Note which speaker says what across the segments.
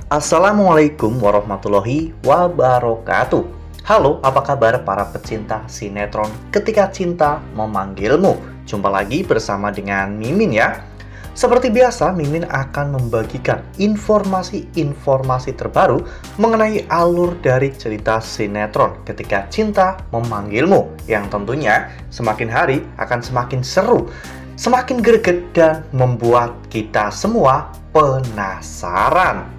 Speaker 1: Assalamualaikum warahmatullahi wabarakatuh. Halo, apa kabar para pecinta sinetron Ketika Cinta Memanggilmu? Jumpa lagi bersama dengan Mimin ya. Seperti biasa, Mimin akan membagikan informasi-informasi terbaru mengenai alur dari cerita sinetron Ketika Cinta Memanggilmu, yang tentunya semakin hari akan semakin seru, semakin greget, dan membuat kita semua penasaran.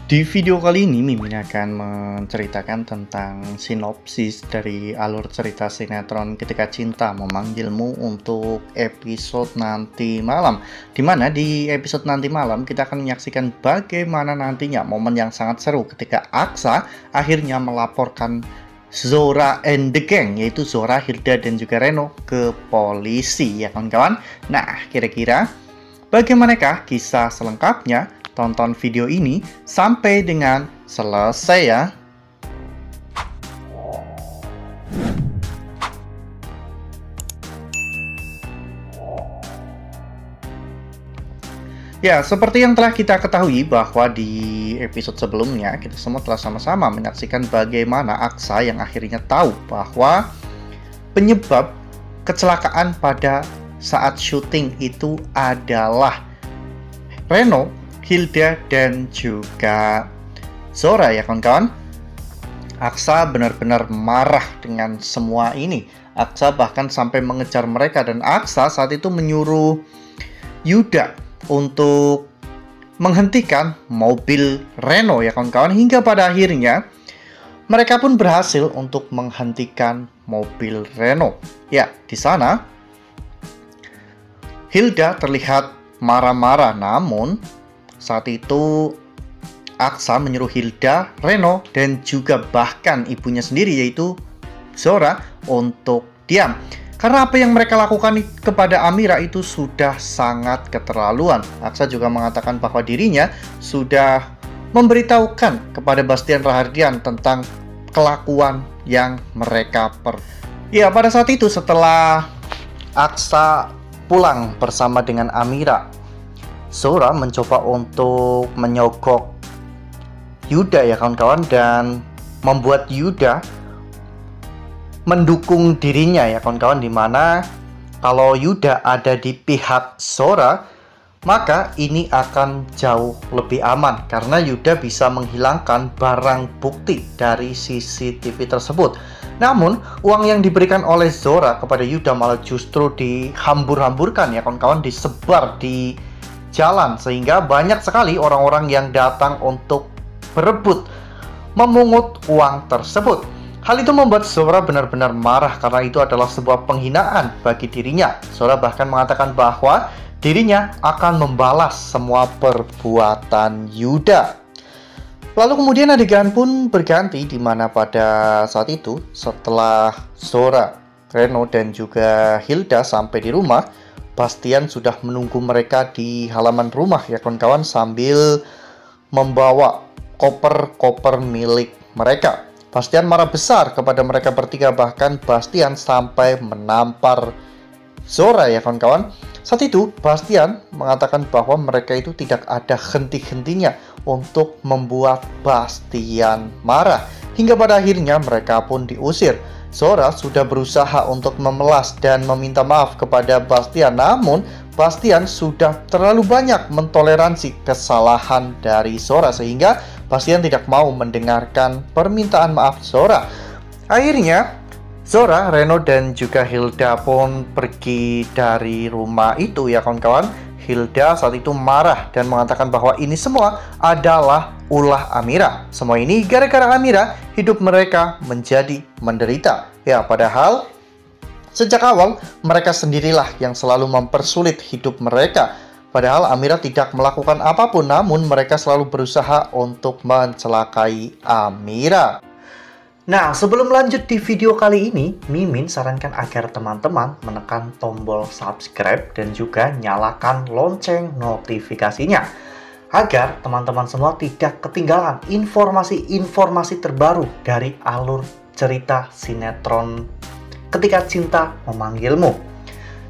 Speaker 1: Di video kali ini, Mimin akan menceritakan tentang sinopsis dari alur cerita sinetron Ketika Cinta Memanggilmu untuk episode nanti malam. Dimana di episode nanti malam kita akan menyaksikan bagaimana nantinya momen yang sangat seru ketika Aksa akhirnya melaporkan Zora and the Gang, yaitu Zora, Hilda, dan juga Reno ke polisi ya kawan-kawan. Nah, kira-kira bagaimanakah kisah selengkapnya? Tonton video ini sampai dengan selesai ya. Ya, seperti yang telah kita ketahui bahwa di episode sebelumnya kita semua telah sama-sama menyaksikan bagaimana Aksa yang akhirnya tahu bahwa penyebab kecelakaan pada saat syuting itu adalah Reno, Hilda, dan juga Zora ya kawan-kawan. Aksa benar-benar marah dengan semua ini. Aksa bahkan sampai mengejar mereka, dan Aksa saat itu menyuruh Yuda untuk menghentikan mobil Reno ya kawan-kawan, hingga pada akhirnya mereka pun berhasil untuk menghentikan mobil Reno. Ya, di sana Hilda terlihat marah-marah, namun saat itu Aksa menyuruh Hilda, Reno, dan juga bahkan ibunya sendiri yaitu Zora untuk diam. Karena apa yang mereka lakukan kepada Amira itu sudah sangat keterlaluan. Aksa juga mengatakan bahwa dirinya sudah memberitahukan kepada Bastian Rahardian tentang kelakuan yang mereka Ya, pada saat itu setelah Aksa pulang bersama dengan Amira, Zora mencoba untuk menyogok Yuda ya kawan-kawan, dan membuat Yuda mendukung dirinya ya kawan-kawan, dimana kalau Yuda ada di pihak Zora maka ini akan jauh lebih aman karena Yuda bisa menghilangkan barang bukti dari CCTV tersebut. Namun uang yang diberikan oleh Zora kepada Yuda malah justru dihambur-hamburkan ya kawan-kawan, disebar di jalan, sehingga banyak sekali orang-orang yang datang untuk berebut memungut uang tersebut. Hal itu membuat Zora benar-benar marah karena itu adalah sebuah penghinaan bagi dirinya. Zora bahkan mengatakan bahwa dirinya akan membalas semua perbuatan Yuda. Lalu kemudian adegan pun berganti, di mana pada saat itu setelah Zora, Reno, dan juga Hilda sampai di rumah, Bastian sudah menunggu mereka di halaman rumah ya kawan-kawan, sambil membawa koper-koper milik mereka. Bastian marah besar kepada mereka bertiga, bahkan Bastian sampai menampar Zora ya kawan-kawan. Saat itu Bastian mengatakan bahwa mereka itu tidak ada henti-hentinya untuk membuat Bastian marah, hingga pada akhirnya mereka pun diusir. Zora sudah berusaha untuk memelas dan meminta maaf kepada Bastian, namun Bastian sudah terlalu banyak mentoleransi kesalahan dari Zora sehingga Bastian tidak mau mendengarkan permintaan maaf Zora. Akhirnya Zora, Reno, dan juga Hilda pun pergi dari rumah itu ya kawan-kawan. Hilda saat itu marah dan mengatakan bahwa ini semua adalah ulah Amira. Semua ini gara-gara Amira hidup mereka menjadi menderita. Ya, padahal sejak awal mereka sendirilah yang selalu mempersulit hidup mereka. Padahal Amira tidak melakukan apapun, namun mereka selalu berusaha untuk mencelakai Amira. Nah, sebelum lanjut di video kali ini, Mimin sarankan agar teman-teman menekan tombol subscribe dan juga nyalakan lonceng notifikasinya, agar teman-teman semua tidak ketinggalan informasi-informasi terbaru dari alur cerita sinetron Ketika Cinta Memanggilmu.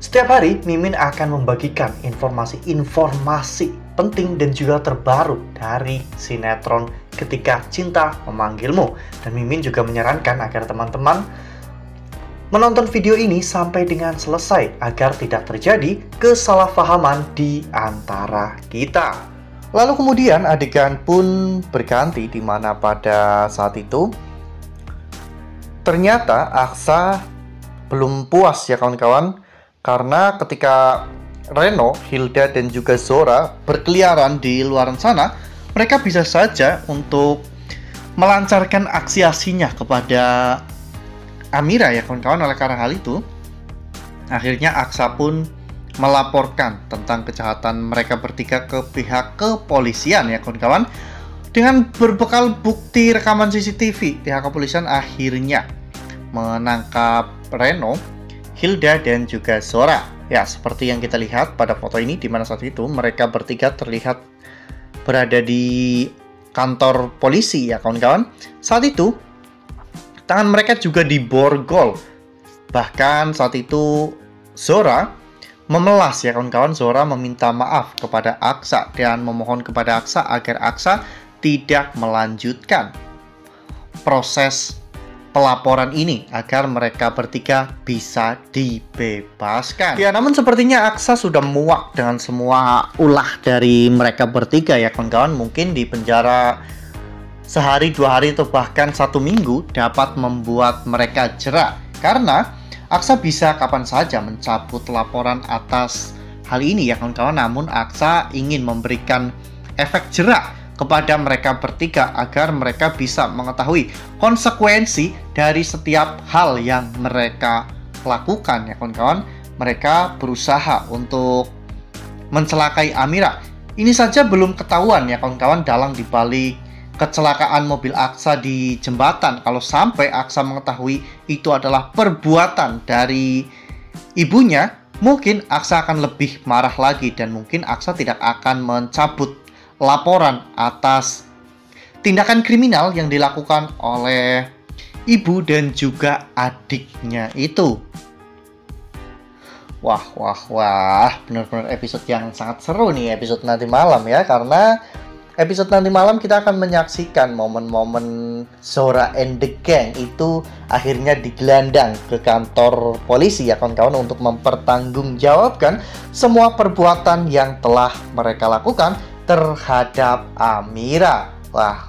Speaker 1: Setiap hari, Mimin akan membagikan informasi-informasi penting dan juga terbaru dari sinetron Ketika Cinta Memanggilmu. Dan Mimin juga menyarankan agar teman-teman menonton video ini sampai dengan selesai agar tidak terjadi kesalahpahaman di antara kita. Lalu kemudian adegan pun berganti, di mana pada saat itu ternyata Aksa belum puas ya kawan-kawan, karena ketika Reno, Hilda, dan juga Zora berkeliaran di luar sana, mereka bisa saja untuk melancarkan aksi-aksinya kepada Amira ya kawan-kawan. Oleh karena hal itu, akhirnya Aksa pun melaporkan tentang kejahatan mereka bertiga ke pihak kepolisian ya kawan-kawan. Dengan berbekal bukti rekaman CCTV, pihak kepolisian akhirnya menangkap Reno, Hilda, dan juga Zora. Ya, seperti yang kita lihat pada foto ini, di mana saat itu mereka bertiga terlihat berada di kantor polisi ya kawan-kawan. Saat itu tangan mereka juga diborgol. Bahkan saat itu Zora memelas ya kawan-kawan. Zora meminta maaf kepada Aksa dan memohon kepada Aksa agar Aksa tidak melanjutkan proses pelaporan ini agar mereka bertiga bisa dibebaskan. Ya, namun sepertinya Aksa sudah muak dengan semua ulah dari mereka bertiga ya kawan-kawan. Mungkin di penjara sehari, 2 hari, atau bahkan 1 minggu dapat membuat mereka jera, karena Aksa bisa kapan saja mencabut laporan atas hal ini ya kawan-kawan. Namun Aksa ingin memberikan efek jera kepada mereka bertiga agar mereka bisa mengetahui konsekuensi dari setiap hal yang mereka lakukan ya kawan-kawan. Mereka berusaha untuk mencelakai Amira. Ini saja belum ketahuan ya kawan-kawan dalang dibalik kecelakaan mobil Aksa di jembatan. Kalau sampai Aksa mengetahui itu adalah perbuatan dari ibunya, mungkin Aksa akan lebih marah lagi dan mungkin Aksa tidak akan mencabut laporan atas tindakan kriminal yang dilakukan oleh ibu dan juga adiknya itu. Wah, benar-benar episode yang sangat seru nih, episode nanti malam ya, karena episode nanti malam kita akan menyaksikan momen-momen Zora and the Gang itu akhirnya digelandang ke kantor polisi ya kawan-kawan untuk mempertanggungjawabkan semua perbuatan yang telah mereka lakukan terhadap Amira. Wah,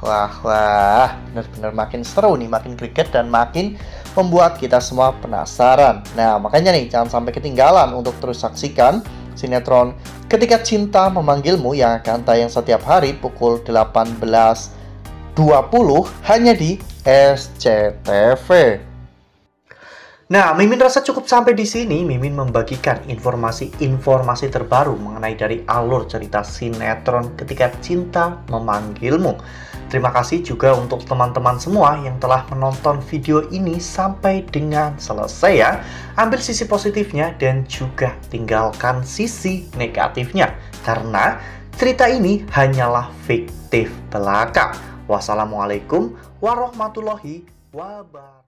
Speaker 1: benar-benar makin seru nih, makin greget dan makin membuat kita semua penasaran. Nah, makanya nih jangan sampai ketinggalan untuk terus saksikan sinetron Ketika Cinta Memanggilmu yang akan tayang setiap hari pukul 18.20 hanya di SCTV. Nah, Mimin rasa cukup sampai di sini. Mimin membagikan informasi terbaru mengenai dari alur cerita sinetron Ketika Cinta Memanggilmu. Terima kasih juga untuk teman-teman semua yang telah menonton video ini sampai dengan selesai ya. Ambil sisi positifnya dan juga tinggalkan sisi negatifnya, karena cerita ini hanyalah fiktif belaka. Wassalamualaikum warahmatullahi wabarakatuh.